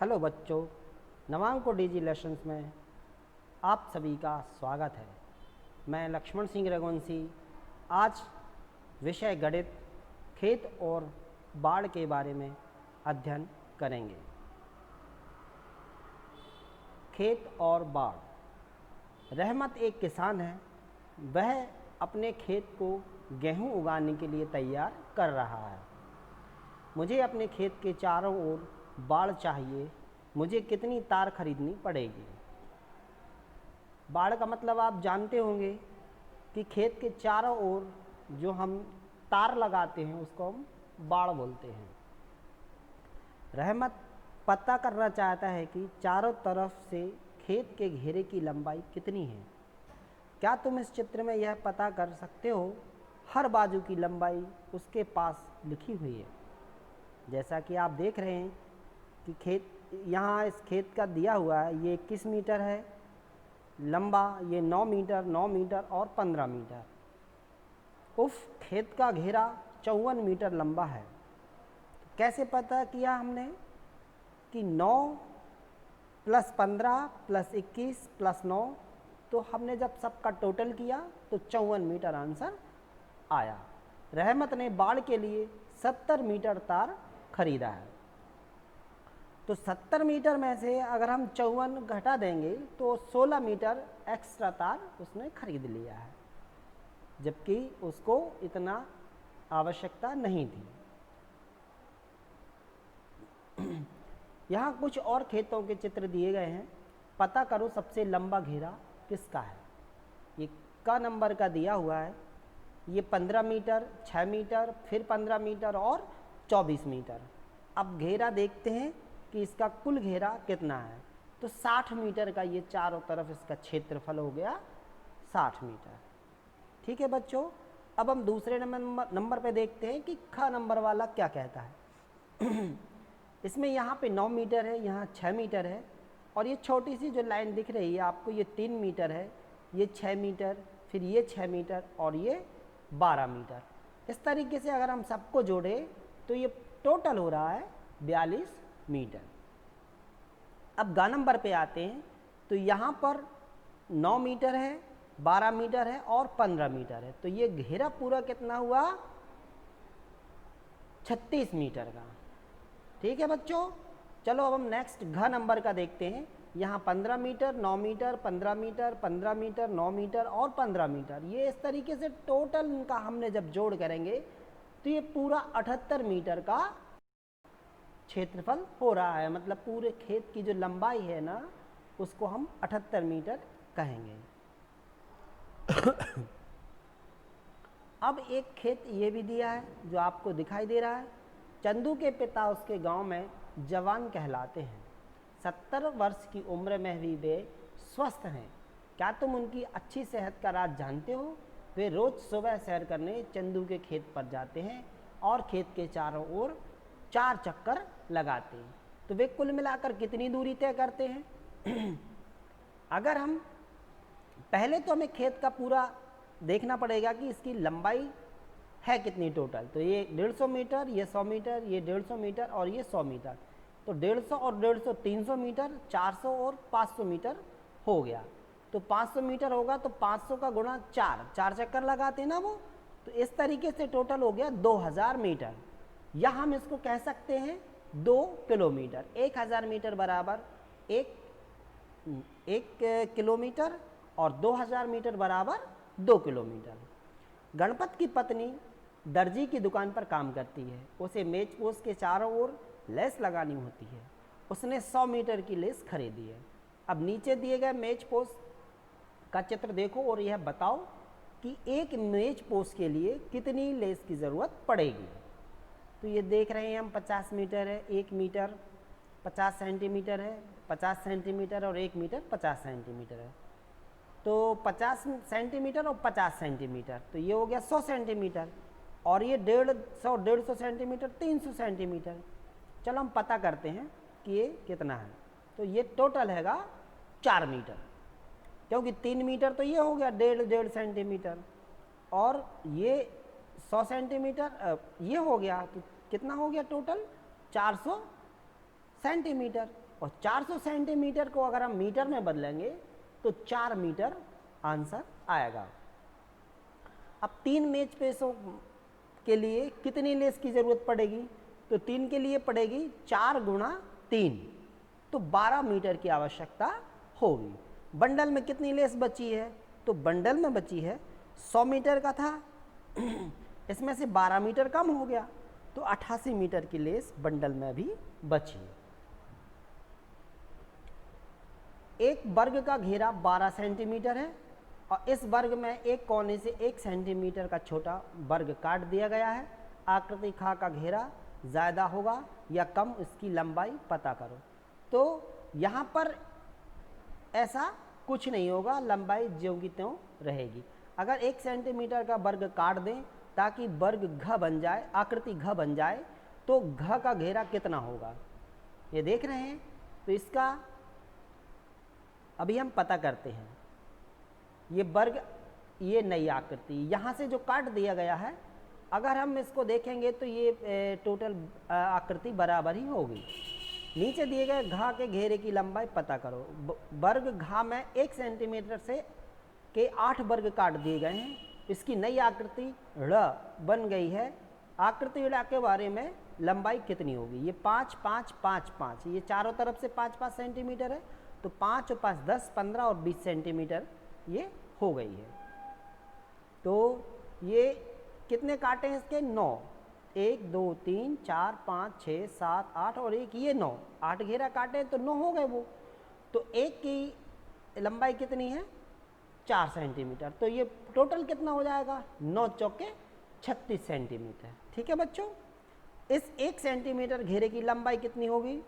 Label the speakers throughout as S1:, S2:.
S1: Hello बच्चों, नवांको DG lessons में आप सभी का स्वागत है। मैं लक्ष्मण सिंह रघुवंशी आज विषय गणित खेत और बाढ़ के बारे में अध्ययन करेंगे। खेत और बाढ़। रहमत एक किसान है। वह अपने खेत को गेहूं उगाने के लिए तैयार कर रहा है। मुझे अपने खेत के चारों ओर बाड़ चाहिए। मुझे कितनी तार खरीदनी पड़ेगी? बाड़ का मतलब आप जानते होंगे कि खेत के चारों ओर जो हम तार लगाते हैं उसको हम बाड़ बोलते हैं। रहमत पता करना चाहता है कि चारों तरफ से खेत के घेरे की लंबाई कितनी है। क्या तुम इस चित्र में यह पता कर सकते हो? हर बाजू की लंबाई उसके पास लिखी हुई है। जैसा कि आप देख रहे हैं कि खेत यहाँ इस खेत का दिया हुआ है, ये 21 मीटर है लंबा, ये 9 मीटर और 15 मीटर। उफ, खेत का घेरा 54 मीटर लंबा है। कैसे पता किया हमने कि 9 + 15 + 21 + 9, तो हमने जब सबका टोटल किया तो 54 मीटर आंसर आया। रहमत ने बाड़ के लिए 70 मीटर तार खरीदा है। तो 70 मीटर में से अगर हम 54 घटा देंगे तो 16 मीटर एक्स्ट्रा तार उसने खरीद लिया है, जबकि उसको इतना आवश्यकता नहीं थी। यहाँ कुछ और खेतों के चित्र दिए गए हैं। पता करो सबसे लंबा घेरा किसका है। ये क नंबर का दिया हुआ है। ये 15 मीटर, 6 मीटर, फिर 15 मीटर और 24 मीटर। अब घेरा देखते हैं कि इसका कुल घेरा कितना है। तो 60 मीटर का ये चारों तरफ इसका क्षेत्रफल हो गया 60 मीटर। ठीक है बच्चों, अब हम दूसरे नंबर पे देखते हैं कि ख नंबर वाला क्या कहता है। इसमें यहाँ पे 9 मीटर है, यहाँ 6 मीटर है, और ये छोटी सी जो लाइन दिख रही है आपको, ये 3 मीटर है, ये 6 मीटर, फिर ये 6 मीटर और ये 12 मीटर। इस तरीके से अगर हम सबको जोड़ें तो ये टोटल हो रहा है 42 मीटर। अब ग नंबर पे आते हैं तो यहाँ पर 9 मीटर है, 12 मीटर है और 15 मीटर है। तो ये घेरा पूरा कितना हुआ? 36 मीटर का। ठीक है बच्चों, चलो अब हम नेक्स्ट घ नंबर का देखते हैं। यहाँ 15 metre, 9 metre, 15 metre, 15 metre, 9 metre और 15 मीटर। ये इस तरीके से टोटल इनका हमने जब जोड़ करेंगे तो ये पूरा 78 मीटर का क्षेत्रफल हो रहा है। मतलब पूरे खेत की जो लंबाई है ना, उसको हम 78 मीटर कहेंगे। अब एक खेत ये भी दिया है जो आपको दिखाई दे रहा है। चंदू के पिता उसके गांव में जवान कहलाते हैं। 70 वर्ष की उम्र में भी वे स्वस्थ हैं। क्या तुम उनकी अच्छी सेहत का राज जानते हो? वे रोज सुबह सैर करने चंदू के खेत पर जाते हैं और खेत के चारों ओर 4 चक्कर लगाते हैं। तो वे कुल मिलाकर कितनी दूरी तय करते हैं? अगर हम पहले तो हमें खेत का पूरा देखना पड़ेगा कि इसकी लंबाई है कितनी टोटल। तो ये 150 मीटर, ये 100 मीटर, ये 150 मीटर और ये 100 मीटर। तो 150 और 150 300 मीटर, 400 और 500 मीटर हो गया। तो 500 मीटर होगा तो 500 का गुणा 4 चक्कर लगाते ना वो। तो इस तरीके से टोटल हो गया 2000 मीटर, या हम इसको कह सकते हैं 2 किलोमीटर। 1000 मीटर बराबर 1 किलोमीटर और 2000 मीटर बराबर 2 किलोमीटर। गणपत की पत्नी दर्जी की दुकान पर काम करती है। उसे मेज पोस्ट के चारों ओर लेस लगानी होती है। उसने 100 मीटर की लेस खरीदी है। अब नीचे दिए गए मेज पोस्ट का चित्र देखो और यह बताओ कि एक मेज पोस्ट के लिए कितनी लेस की ज़रूरत पड़ेगी। तो ये देख रहे हैं हम 50 मीटर है, 1 मीटर 50 सेंटीमीटर है, 50 सेंटीमीटर और 1 मीटर 50 सेंटीमीटर है। तो 50 सेंटीमीटर और 50 सेंटीमीटर, तो ये हो गया 100 सेंटीमीटर, और ये 150 सेंटीमीटर 300 सेंटीमीटर। चलो हम पता करते हैं कि ये कितना है। तो ये टोटल हैगा 4 मीटर, क्योंकि 3 मीटर तो ये हो गया 1.5 सेंटीमीटर, और ये 100 सेंटीमीटर ये हो गया। तो कितना हो गया टोटल? 400 सेंटीमीटर। और 400 सेंटीमीटर को अगर हम मीटर में बदलेंगे तो 4 मीटर आंसर आएगा। अब 3 मेज पेशों के लिए कितनी लेस की ज़रूरत पड़ेगी? तो 3 के लिए पड़ेगी 4 गुणा 3, तो 12 मीटर की आवश्यकता होगी। बंडल में कितनी लेस बची है? तो बंडल में बची है 100 मीटर का था, इसमें से 12 मीटर कम हो गया, तो 88 मीटर की लेस बंडल में भी बची है। एक वर्ग का घेरा 12 सेंटीमीटर है और इस वर्ग में एक कोने से 1 सेंटीमीटर का छोटा वर्ग काट दिया गया है। आकृति खा का घेरा ज़्यादा होगा या कम, इसकी लंबाई पता करो। तो यहाँ पर ऐसा कुछ नहीं होगा, लंबाई ज्यों की त्यों रहेगी। अगर 1 सेंटीमीटर का वर्ग काट दें ताकि वर्ग घ बन जाए, आकृति घ बन जाए, तो घ का घेरा कितना होगा ये देख रहे हैं। तो इसका अभी हम पता करते हैं। ये वर्ग, ये नई आकृति, यहाँ से जो काट दिया गया है, अगर हम इसको देखेंगे तो ये टोटल आकृति बराबर ही होगी। नीचे दिए गए घा के घेरे की लंबाई पता करो। वर्ग घा में 1 सेंटीमीटर से के 8 वर्ग काट दिए गए हैं। इसकी नई आकृति ड़ बन गई है। आकृति ड़ के बारे में लंबाई कितनी होगी? ये 5 5 5 5, ये चारों तरफ से 5 5 सेंटीमीटर है, तो 5 और 5 10 15 और 20 सेंटीमीटर ये हो गई है। तो ये कितने काटे हैं इसके? 9, 1 2 3 4 5 6 7 8 और एक ये 9, 8 घेरा काटे तो 9 हो गए वो। तो एक की लंबाई कितनी है? 4 सेंटीमीटर। तो ये टोटल कितना हो जाएगा? 9 चौके 36 सेंटीमीटर। ठीक है बच्चों, इस 1 सेंटीमीटर घेरे की लंबाई कितनी होगी?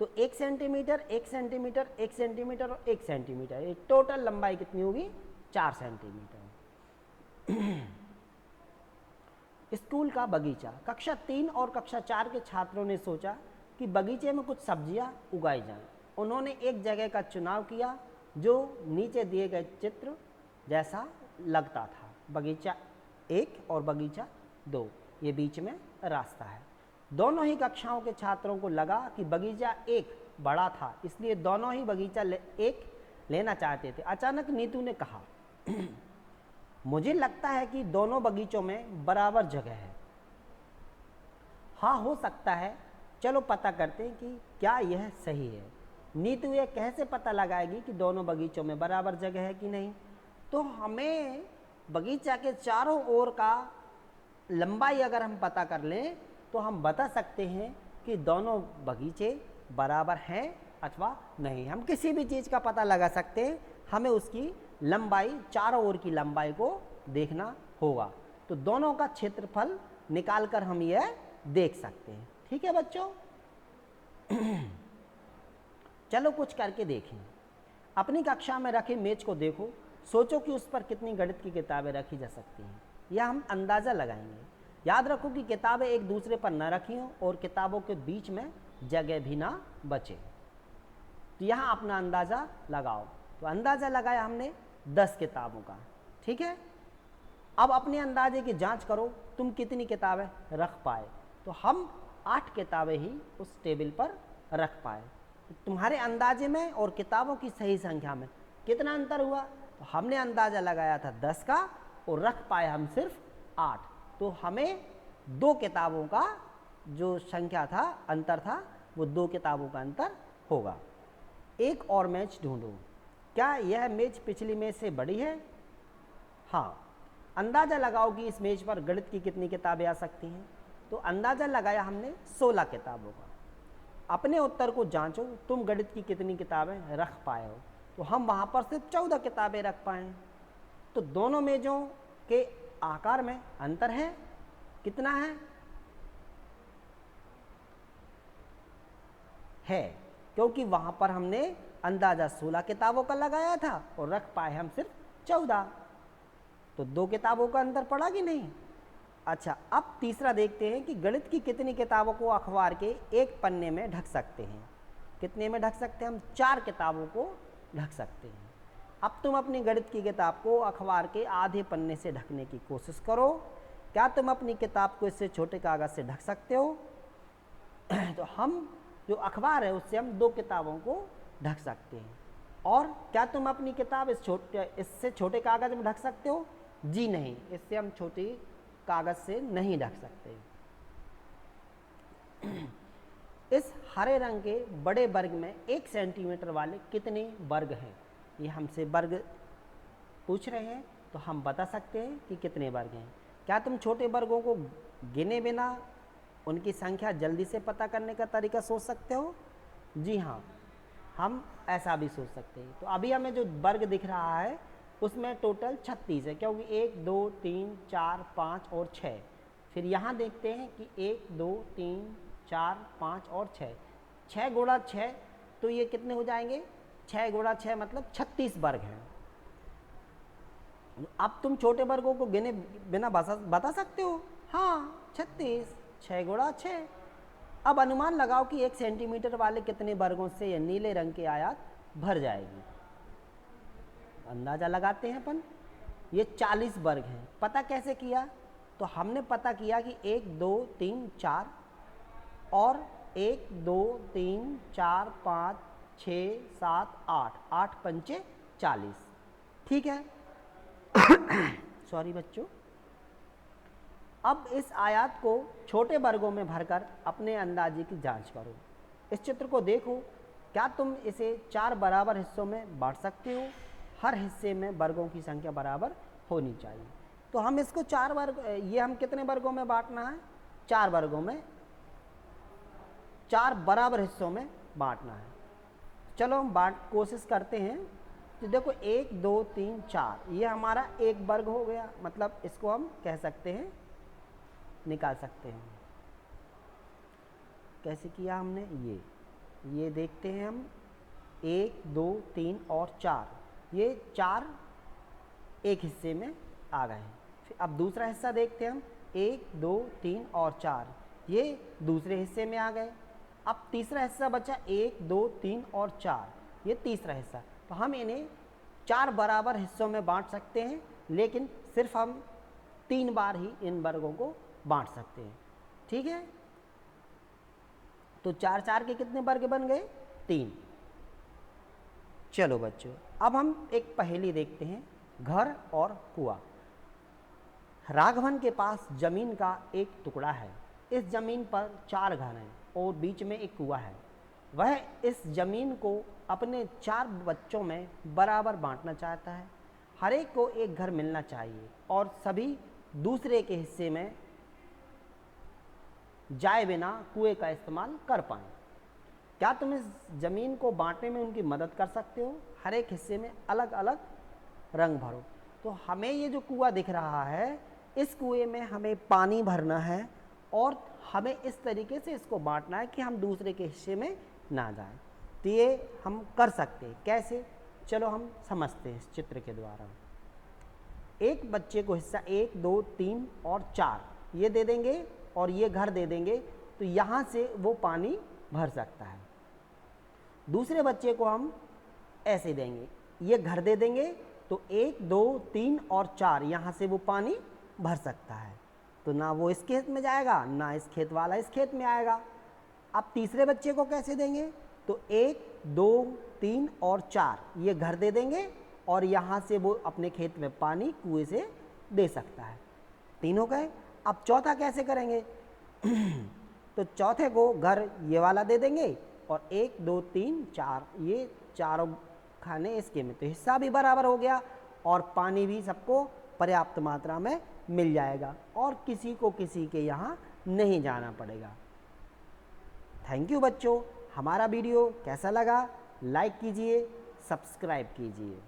S1: तो 1 सेंटीमीटर 1 सेंटीमीटर 1 सेंटीमीटर और 1 सेंटीमीटर, एक टोटल लंबाई कितनी होगी? 4 सेंटीमीटर। स्कूल का बगीचा। कक्षा 3 और कक्षा 4 के छात्रों ने सोचा कि बगीचे में कुछ सब्जियां उगाई जाएं। उन्होंने एक जगह का चुनाव किया जो नीचे दिए गए चित्र जैसा लगता था। बगीचा 1 और बगीचा 2, ये बीच में रास्ता है। दोनों ही कक्षाओं के छात्रों को लगा कि बगीचा 1 बड़ा था, इसलिए दोनों ही बगीचा 1 लेना चाहते थे। अचानक नीतू ने कहा, मुझे लगता है कि दोनों बगीचों में बराबर जगह है। हाँ, हो सकता है, चलो पता करते हैं कि क्या यह सही है। नीतू यह कैसे पता लगाएगी कि दोनों बगीचों में बराबर जगह है कि नहीं? तो हमें बगीचा के चारों ओर का लंबाई अगर हम पता कर लें तो हम बता सकते हैं कि दोनों बगीचे बराबर हैं अथवा नहीं। हम किसी भी चीज़ का पता लगा सकते हैं, हमें उसकी लंबाई, चारों ओर की लंबाई को देखना होगा। तो दोनों का क्षेत्रफल निकालकर हम यह देख सकते हैं। ठीक है बच्चों, चलो कुछ करके देखें। अपनी कक्षा में रखे मेज को देखो, सोचो कि उस पर कितनी गणित की किताबें रखी जा सकती हैं। यह हम अंदाज़ा लगाएंगे। याद रखो कि किताबें एक दूसरे पर न रखी हों और किताबों के बीच में जगह भी ना बचे। तो यहाँ अपना अंदाज़ा लगाओ। तो अंदाज़ा लगाया हमने 10 किताबों का। ठीक है, अब अपने अंदाजे की जांच करो, तुम कितनी किताबें रख पाए। तो हम 8 किताबें ही उस टेबल पर रख पाए। तो तुम्हारे अंदाजे में और किताबों की सही संख्या में कितना अंतर हुआ? तो हमने अंदाज़ा लगाया था 10 का और रख पाए हम सिर्फ 8। तो हमें 2 किताबों का जो संख्या था, अंतर था, वो 2 किताबों का अंतर होगा। एक और मेज ढूंढो। क्या यह मेज पिछली मेज से बड़ी है? हाँ। अंदाज़ा लगाओ कि इस मेज पर गणित की कितनी किताबें आ सकती हैं। तो अंदाज़ा लगाया हमने 16 किताबों का। अपने उत्तर को जांचो, तुम गणित की कितनी किताबें रख पाए हो। तो हम वहाँ पर सिर्फ 14 किताबें रख पाए। तो दोनों मेज़ों के आकार में अंतर है, कितना है? है, क्योंकि वहाँ पर हमने अंदाज़ा 16 किताबों का लगाया था और रख पाए हम सिर्फ 14। तो 2 किताबों का अंतर पड़ा कि नहीं? अच्छा, अब तीसरा देखते हैं कि गणित की कितनी किताबों को अखबार के एक पन्ने में ढक सकते हैं। कितने में ढक सकते हैं हम? 4 किताबों को ढक सकते हैं। अब तुम अपनी गणित की किताब को अखबार के आधे पन्ने से ढकने की कोशिश करो। क्या तुम अपनी किताब को इससे छोटे कागज़ से ढक सकते हो? तो हम जो अखबार है उससे हम 2 किताबों को ढक सकते हैं। और क्या तुम अपनी किताब इससे छोटे कागज़ में ढक सकते हो? जी नहीं, इससे हम छोटी कागज़ से नहीं ढक सकते। इस हरे रंग के बड़े वर्ग में 1 सेंटीमीटर वाले कितने वर्ग हैं? ये हमसे वर्ग पूछ रहे हैं, तो हम बता सकते हैं कि कितने वर्ग हैं। क्या तुम छोटे वर्गों को गिने बिना उनकी संख्या जल्दी से पता करने का तरीका सोच सकते हो? जी हाँ, हम ऐसा भी सोच सकते हैं। तो अभी हमें जो वर्ग दिख रहा है उसमें टोटल 36 है, क्योंकि 1 2 3 4 5 और 6। फिर यहाँ देखते हैं कि 1 2 3 4 5 और 6, 6 गुणा 6, तो ये कितने हो जाएंगे? 6 गुणा 6 मतलब 36 वर्ग हैं। अब तुम छोटे वर्गों को गिने बिना बता सकते हो? हाँ, 36, 6 गुणा 6। अब अनुमान लगाओ कि 1 सेंटीमीटर वाले कितने वर्गों से यह नीले रंग की आयत भर जाएगी। अंदाजा लगाते हैं अपन। ये 40 वर्ग हैं। पता कैसे किया? तो हमने पता किया कि 1 2 3 4 और 1 2 3 4 5 6 7 8, 8 पंचे 40। ठीक है। सॉरी बच्चों। अब इस आयत को छोटे वर्गों में भरकर अपने अंदाजे की जांच करो। इस चित्र को देखो, क्या तुम इसे 4 बराबर हिस्सों में बांट सकते हो? हर हिस्से में वर्गों की संख्या बराबर होनी चाहिए। तो हम इसको 4 वर्ग, ये हम कितने वर्गों में बांटना है? 4 वर्गों में, 4 बराबर हिस्सों में बांटना है। चलो हम कोशिश करते हैं। तो देखो 1 2 3 4, ये हमारा एक वर्ग हो गया, मतलब इसको हम कह सकते हैं, निकाल सकते हैं। कैसे किया हमने? ये देखते हैं हम, 1 2 3 और 4, ये 4 एक हिस्से में आ गए हैं। फिर अब दूसरा हिस्सा देखते हैं हम, 1 2 3 और 4, ये दूसरे हिस्से में आ गए। अब तीसरा हिस्सा बचा 1 2 3 और 4, ये तीसरा हिस्सा। तो हम इन्हें 4 बराबर हिस्सों में बांट सकते हैं, लेकिन सिर्फ हम 3 बार ही इन वर्गों को बांट सकते हैं। ठीक है। तो 4 4 के कितने वर्ग बन गए? 3। चलो बच्चों, अब हम एक पहेली देखते हैं, घर और कुआं। राघवन के पास जमीन का एक टुकड़ा है। इस जमीन पर 4 घर हैं और बीच में एक कुआं है। वह इस जमीन को अपने 4 बच्चों में बराबर बांटना चाहता है। हर एक को एक घर मिलना चाहिए और सभी दूसरे के हिस्से में जाए बिना कुएं का इस्तेमाल कर पाएं। क्या तुम इस जमीन को बांटने में उनकी मदद कर सकते हो? हर एक हिस्से में अलग अलग रंग भरो। तो हमें ये जो कुआं दिख रहा है, इस कुएं में हमें पानी भरना है और हमें इस तरीके से इसको बांटना है कि हम दूसरे के हिस्से में ना जाएं। तो ये हम कर सकते हैं। कैसे? चलो हम समझते हैं इस चित्र के द्वारा। एक बच्चे को हिस्सा 1 2 3 और 4 ये दे देंगे और ये घर दे देंगे, तो यहाँ से वो पानी भर सकता है। दूसरे बच्चे को हम ऐसे देंगे, ये घर दे देंगे, तो 1 2 3 और 4 यहाँ से वो पानी भर सकता है। तो ना वो इस खेत में जाएगा, ना इस खेत वाला इस खेत में आएगा। अब तीसरे बच्चे को कैसे देंगे? तो 1 2 3 और 4 ये घर दे देंगे और यहाँ से वो अपने खेत में पानी कुएं से दे सकता है। 3 हो गए। अब चौथा कैसे करेंगे? तो चौथे को घर ये वाला दे देंगे और 1 2 3 4 ये चारों खाने इसके में, तो हिस्सा भी बराबर हो गया और पानी भी सबको पर्याप्त मात्रा में मिल जाएगा और किसी को किसी के यहाँ नहीं जाना पड़ेगा। थैंक यू बच्चों। हमारा वीडियो कैसा लगा? लाइक कीजिए, सब्सक्राइब कीजिए।